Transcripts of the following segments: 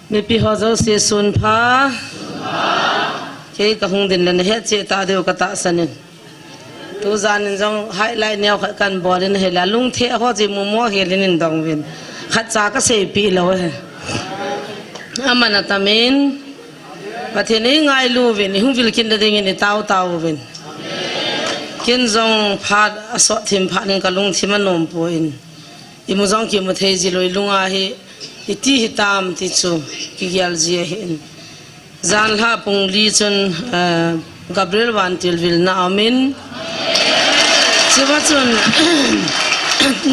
mi pi ho zo se sun pha ke ka hung din len he che ta deu ka ta sanin tu zan jong highlight neo kan borin he la lung the ho ji mu mo he lin dong win khat cha ka se pi lo he amana tamin pathini ngai lu win hung vil kin da ding ni tau win kin jong phat aso thim phat ning ka lung thim anom po in imu jong ki mu thei ji loi lunga hi iti hitam ti chu ki gyal ji hin zan ha pung li chun Gabriel Van Tilville na amin chiwa chun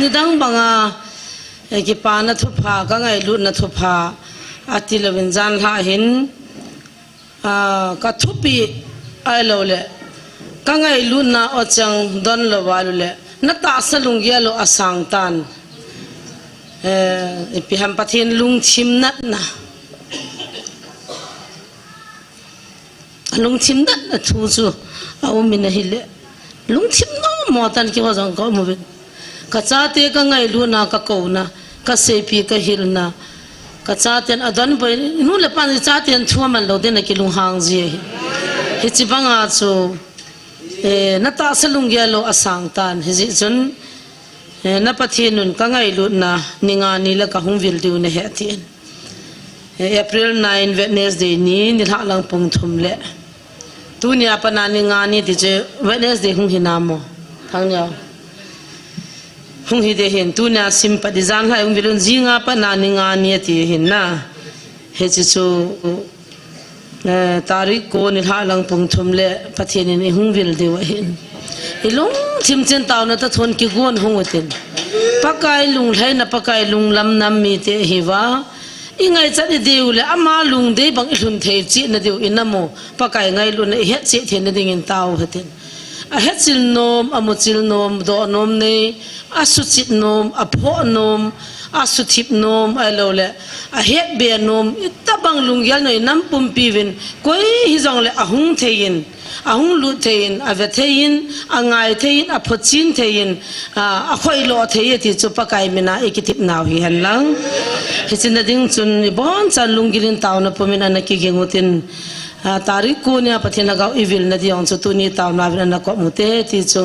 nidang banga ki pa na thu pha ka ngai lu na thu pha atilawin zan ha hin ka thupi ai lo le ka ngai lu na ochang don lo walu le na ta salung ya lo asang tan pi ham pathin lung chim nat na lung chim nat na thu chu au min hi le lung chim no mo tan ki wa jong ko mo ka cha te ka ngai lu na ka ko na ka se pi ka hil na ka cha ten adon bai nu le pan cha ten thua man lo de na ki lung hang ji hi chi banga chu na ta salung ya lo asang tan hi ji chun na pathinun ka ngai lu na ninga ni la ka hung vil diu na he tin April 9 Wednesday ni ni ha lang pung thum le tu ni apa na ninga ni ti che Wednesday hung hinamo thang nya hung hi de hin tu na sympathize ha hung vilun jinga pa na ninga ni ti hin na he chi chu tarik ko ni ha lang pung thum le pathin ni hung vil diu hin ilung chim chen taw na ta thon ki gon hung utin pakai lung lai na pakai lung lam nam mi te hiwa ingai chati deu le ama lung de bang ilun thei chi na deu inamo pakai ngai lu na he che the na ding in taw hatin a he chil nom amuchil nom do nom nei asu chit nom apho nom asu thip nom alo le a he be nom itabang lung yal noi nam pum piwin koi hi jong le ahung thein ahung lu thein ave thein angai thein a phochin thein a khoi lo thei ti chu pakai mina ekitip naw hi han lang hi chin ding chun bon chan lungilin taw na pomina na ki gengutin tarik ko nya pathina gaw evil na diong chu tu ni taw na na ko mute ti chu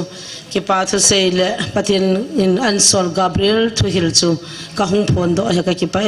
ki pa thu sei le pathin in ansol Gabriel thu hil chu ka hung phon do ha ka ki pa